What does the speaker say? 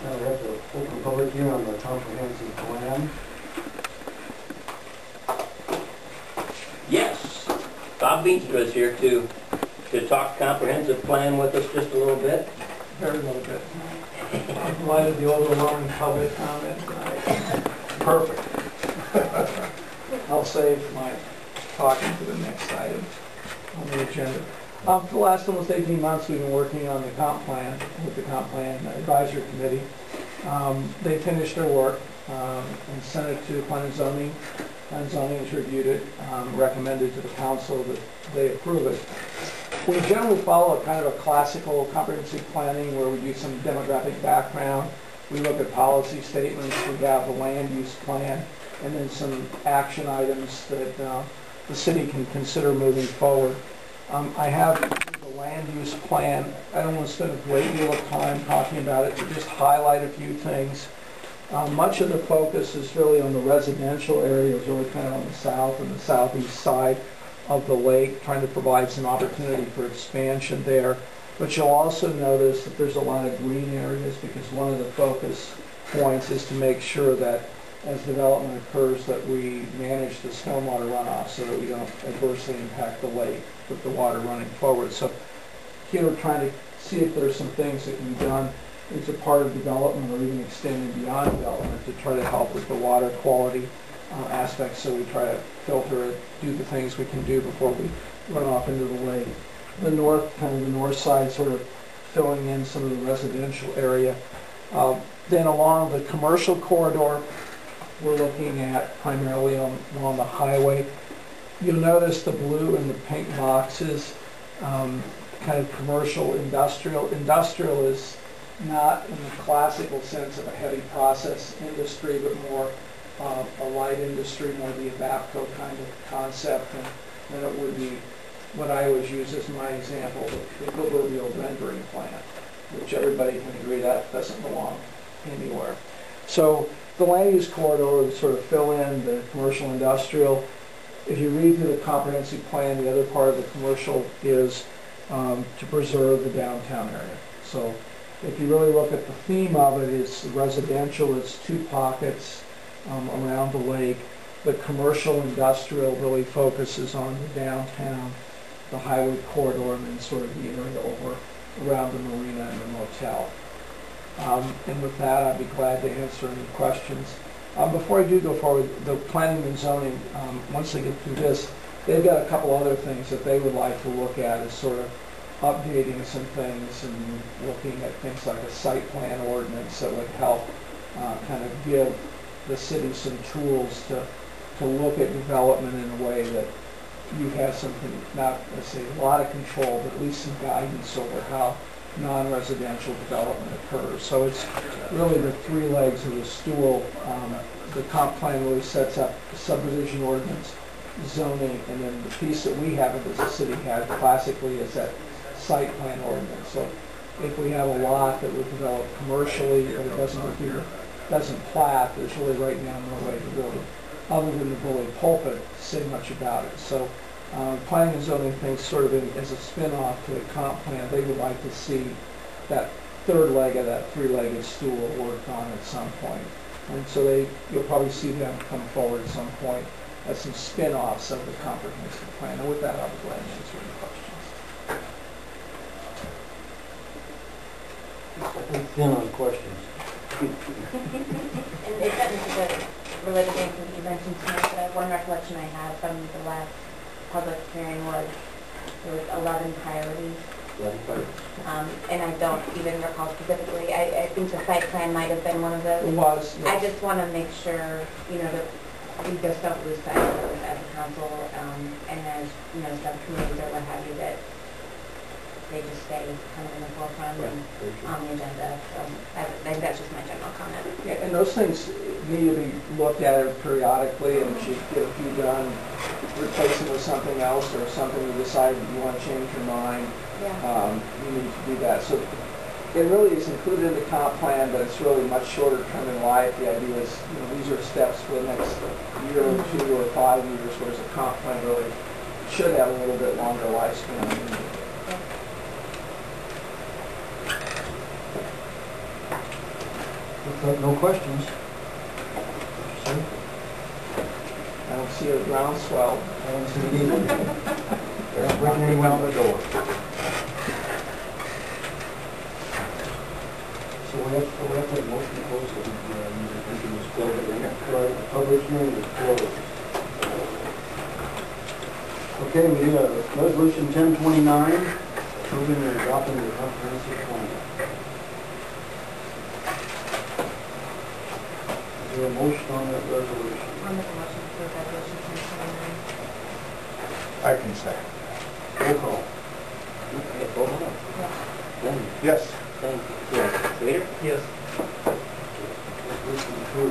Now we have to open a public hearing on the comprehensive plan. Yes, Bob Beechler is here to talk comprehensive plan with us just a little bit. Very little bit. In light of the overwhelming public comment tonight. Perfect. I'll save my talking to the next item on the agenda. For the last almost 18 months, we've been working on the comp plan with the comp plan advisory committee. They finished their work and sent it to Plan and Zoning. Plan and Zoning has reviewed it, recommended to the council that they approve it. We generally follow a kind of a classical comprehensive planning where we do some demographic background. We look at policy statements. We have a land use plan, and then some action items that the city can consider moving forward. I have the land use plan. I don't want to spend a great deal of time talking about it, but just highlight a few things. Much of the focus is really on the residential areas, really kind of on the south and the southeast side of the lake, trying to provide some opportunity for expansion there. But you'll also notice that there's a lot of green areas because one of the focus points is to make sure that as development occurs that we manage the stormwater runoff so that we don't adversely impact the lake with the water running forward. So here we're trying to see if there's some things that can be done as a part of development or even extending beyond development to try to help with the water quality aspects, so we try to filter it, do the things we can do before we run off into the lake. The north, kind of the north side, sort of filling in some of the residential area. Then along the commercial corridor, we're looking at primarily along the highway. You'll notice the blue and the pink boxes, kind of commercial, industrial. Industrial is not in the classical sense of a heavy process industry, but more a light industry, more the ABAPCO kind of concept, and then it would be what I always use as my example, the proverbial rendering plant, which everybody can agree that doesn't belong anywhere. So the land use corridor would sort of fill in the commercial industrial. If you read through the comprehensive plan, the other part of the commercial is to preserve the downtown area. So if you really look at the theme of it, it's residential, it's two pockets around the lake. The commercial industrial really focuses on the downtown, the highway corridor, and then sort of the area over around the marina and the motel. And with that, I'd be glad to answer any questions. Before I do go forward, the planning and zoning, once they get through this, they've got a couple other things that they would like to look at as sort of updating some things and looking at things like a site plan ordinance that would help kind of give the city some tools to look at development in a way that you have something, not necessarily a lot of control, but at least some guidance over how non-residential development occurs. So it's really the three legs of the stool. The comp plan really sets up the subdivision ordinance, zoning, and then the piece that we have as a city had classically is that site plan ordinance. So if we have a lot that would develop commercially but it doesn't plat, there's really right now no way to really, other than the bully pulpit, to say much about it. So planning and zoning thinks sort of as a spin-off to the comp plan, they would like to see that third leg of that three-legged stool worked on at some point. And so you'll probably see them come forward at some point as some spin-offs of the comprehensive plan. And with that, I'll be glad to answer any questions. Let's in on questions. And it's not related to anything that you mentioned tonight, but one recollection I have from the last public hearing was there was 11 priorities. And I don't even recall specifically. I think the site plan might have been one of those. It was. Yes. I just want to make sure, that we just don't lose sight of it as a council and as, subcommittees or what have you, that they just stay kind of in the forefront and on the agenda. So I think that's just my general comment. Yeah, and those things need to be looked at periodically, and if you get a few done, replace them with something else or something you decide that you want to change your mind, you need to do that. So it really is included in the comp plan, but it's really much shorter term in life. The idea is, these are steps for the next year or 2 or 5 years, whereas a comp plan really should have a little bit longer lifespan. If there are no questions. Sir? I don't see a groundswell. I don't see it either. They're not breaking anyone on the door. So we have to have a motion to close the, the public hearing is closed. Okay, we need a resolution 1029, approving and adopting the comprehensive plan. Is there a motion on that resolution? I'll make a motion to approve resolution 1029. I can say. Roll call. Okay, vote on it. Yes. Then, Yes. thank you. Reader? Yes. Resolution approved.